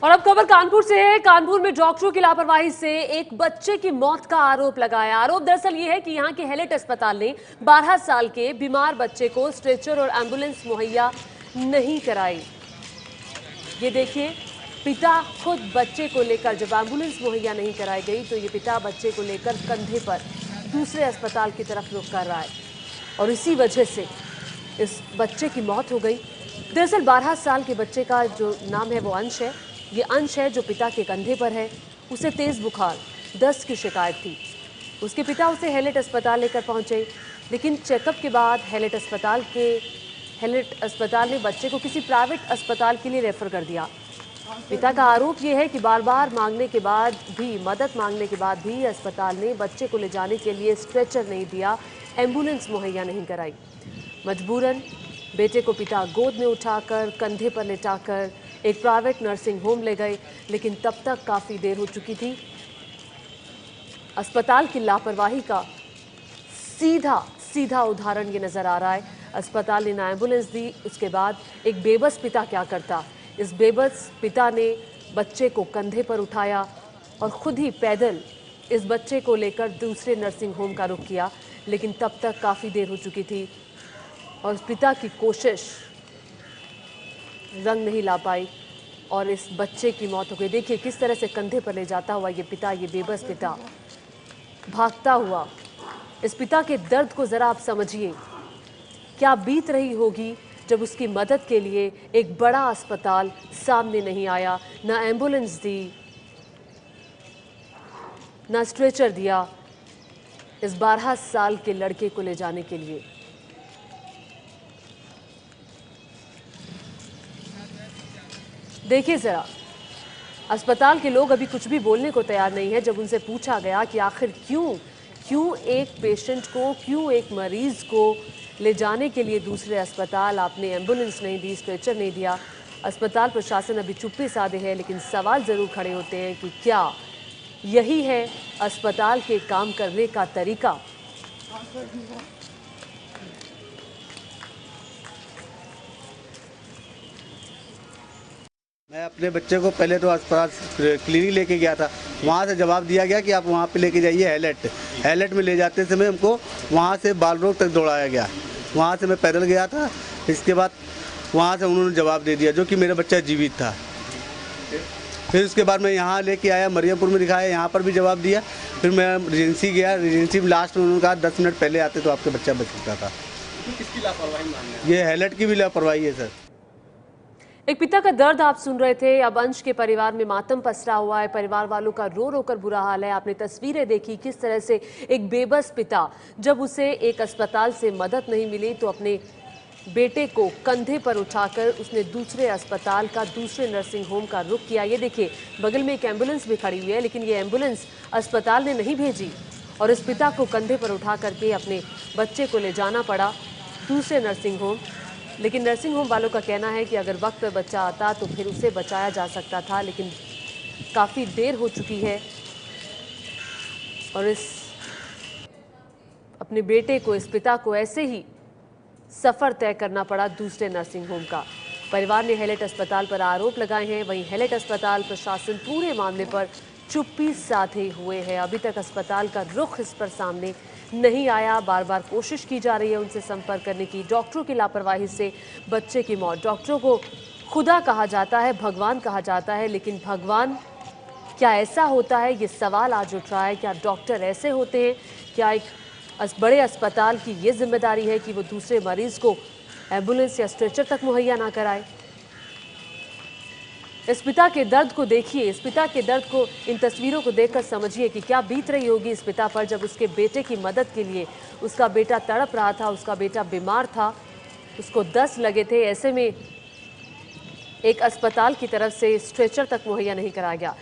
और अब खबर कानपुर से है। कानपुर में डॉक्टरों की लापरवाही से एक बच्चे की मौत का आरोप लगाया। आरोप दरअसल ये है कि यहां के हेलेट अस्पताल ने 12 साल के बीमार बच्चे को स्ट्रेचर और एम्बुलेंस मुहैया नहीं कराई। ये देखिए, पिता खुद बच्चे को लेकर, जब एम्बुलेंस मुहैया नहीं कराई गई तो ये पिता बच्चे को लेकर कंधे पर दूसरे अस्पताल की तरफ रुख कर रहा है और इसी वजह से इस बच्चे की मौत हो गई। दरअसल 12 साल के बच्चे का जो नाम है वो अंश है। ये अंश है जो पिता के कंधे पर है। उसे तेज बुखार, दस्त की शिकायत थी। उसके पिता उसे हेलेट अस्पताल लेकर पहुंचे, लेकिन चेकअप के बाद हेलेट अस्पताल ने बच्चे को किसी प्राइवेट अस्पताल के लिए रेफर कर दिया। पिता का आरोप यह है कि बार बार मदद मांगने के बाद भी अस्पताल ने बच्चे को ले जाने के लिए स्ट्रेचर नहीं दिया, एम्बुलेंस मुहैया नहीं कराई। मजबूरन बेटे को पिता गोद में उठाकर, कंधे पर लेटाकर एक प्राइवेट नर्सिंग होम ले गए, लेकिन तब तक काफ़ी देर हो चुकी थी। अस्पताल की लापरवाही का सीधा उदाहरण ये नज़र आ रहा है। अस्पताल ने ना एम्बुलेंस दी, उसके बाद एक बेबस पिता क्या करता। इस बेबस पिता ने बच्चे को कंधे पर उठाया और खुद ही पैदल इस बच्चे को लेकर दूसरे नर्सिंग होम का रुख किया, लेकिन तब तक काफ़ी देर हो चुकी थी और उस पिता की कोशिश रंग नहीं ला पाई और इस बच्चे की मौत हो गई। देखिए किस तरह से कंधे पर ले जाता हुआ ये पिता, ये बेबस पिता भागता हुआ। इस पिता के दर्द को ज़रा आप समझिए, क्या बीत रही होगी जब उसकी मदद के लिए एक बड़ा अस्पताल सामने नहीं आया, ना एम्बुलेंस दी, ना स्ट्रेचर दिया इस 12 साल के लड़के को ले जाने के लिए। देखिए जरा, अस्पताल के लोग अभी कुछ भी बोलने को तैयार नहीं है। जब उनसे पूछा गया कि आखिर क्यों एक पेशेंट को, क्यों एक मरीज को ले जाने के लिए दूसरे अस्पताल आपने एम्बुलेंस नहीं दी, स्ट्रेचर नहीं दिया, अस्पताल प्रशासन अभी चुप्पी साधे है। लेकिन सवाल ज़रूर खड़े होते हैं कि क्या यही है अस्पताल के काम करने का तरीका। मैं अपने बच्चे को पहले तो अस्पताल क्लिनिक लेके गया था। वहाँ से जवाब दिया गया कि आप वहाँ पे लेके जाइए हेलेट में ले जाते समय हमको वहाँ से बाल रोड तक दौड़ाया गया। वहाँ से मैं पैदल गया था। इसके बाद वहाँ से उन्होंने जवाब दे दिया जो कि मेरा बच्चा जीवित था। फिर उसके बाद मैं यहाँ लेके आया, मरियमपुर में दिखाया, यहाँ पर भी जवाब दिया। फिर मैं रेजेंसी गया, रेजेंसी में लास्ट में उन्होंने कहा 10 मिनट पहले आते तो आपका बच्चा बच सकता था। किसकी लापरवाही मान रहे हैं? ये हेलेट की भी लापरवाही है सर। एक पिता का दर्द आप सुन रहे थे। अब अंश के परिवार में मातम पसरा हुआ है। परिवार वालों का रो रो कर बुरा हाल है। आपने तस्वीरें देखी किस तरह से एक बेबस पिता, जब उसे एक अस्पताल से मदद नहीं मिली तो अपने बेटे को कंधे पर उठाकर उसने दूसरे अस्पताल का, दूसरे नर्सिंग होम का रुख किया। ये देखिए, बगल में एक एम्बुलेंस भी खड़ी हुई है, लेकिन ये एम्बुलेंस अस्पताल ने नहीं भेजी और इस पिता को कंधे पर उठा करके अपने बच्चे को ले जाना पड़ा दूसरे नर्सिंग होम। लेकिन नर्सिंग होम वालों का कहना है कि अगर वक्त पर बच्चा आता तो फिर उसे बचाया जा सकता था, लेकिन काफ़ी देर हो चुकी है और इस अपने बेटे को, इस पिता को ऐसे ही सफ़र तय करना पड़ा दूसरे नर्सिंग होम का। परिवार ने हेलेट अस्पताल पर आरोप लगाए हैं। वहीं हेलेट अस्पताल प्रशासन पूरे मामले पर चुप्पी साधे हुए है। अभी तक अस्पताल का रुख इस पर सामने नहीं आया। बार बार कोशिश की जा रही है उनसे संपर्क करने की। डॉक्टरों की लापरवाही से बच्चे की मौत। डॉक्टरों को खुदा कहा जाता है, भगवान कहा जाता है, लेकिन भगवान क्या ऐसा होता है, ये सवाल आज उठ रहा है। क्या डॉक्टर ऐसे होते हैं? क्या एक बड़े अस्पताल की ये जिम्मेदारी है कि वो दूसरे मरीज को एम्बुलेंस या स्ट्रेचर तक मुहैया ना कराए? इस पिता के दर्द को देखिए, इस पिता के दर्द को, इन तस्वीरों को देखकर समझिए कि क्या बीत रही होगी इस पिता पर जब उसके बेटे की मदद के लिए, उसका बेटा तड़प रहा था, उसका बेटा बीमार था, उसको दस्त लगे थे। ऐसे में एक अस्पताल की तरफ से स्ट्रेचर तक मुहैया नहीं कराया गया।